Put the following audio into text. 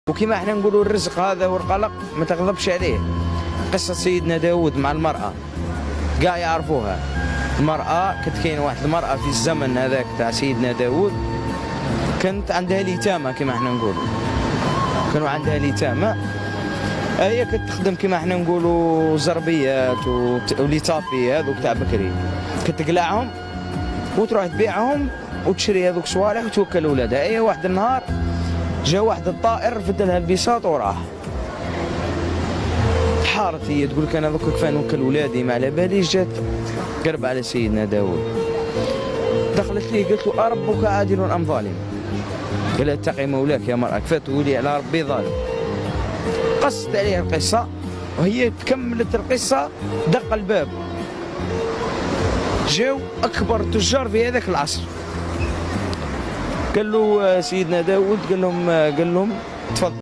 وكما احنا نقولوا الرزق هذا والقلق ما تغضبش عليه. قصة سيدنا داود مع المرأة قاع يعرفوها. المرأة كانت كاين واحد المرأة في الزمن هذاك تاع سيدنا داود كانت عندها اليتامى كما احنا نقولوا. كانوا عندها اليتامى. هي كانت تخدم كما احنا نقولوا زربيات وليطابي هذوك تاع بكري. كانت تقلعهم وتروح تبيعهم وتشري هذوك صوالح وتوكل ولادها. هي واحد النهار جا واحد الطائر فدلها البساط وراح. حارت هي تقول لك انا دوك كيف نوكل ولادي ما على باليش. جات قرب على سيدنا داود دخلت ليه قالت له أربك عادل أم ظالم؟ قال لها اتقي مولاك يا مرأة كيف تقولي على ربي ظالم؟ قصت عليها القصة وهي كملت القصة. دق الباب جاو أكبر تجار في هذاك العصر. قال له سيدنا داود قال لهم تفضل.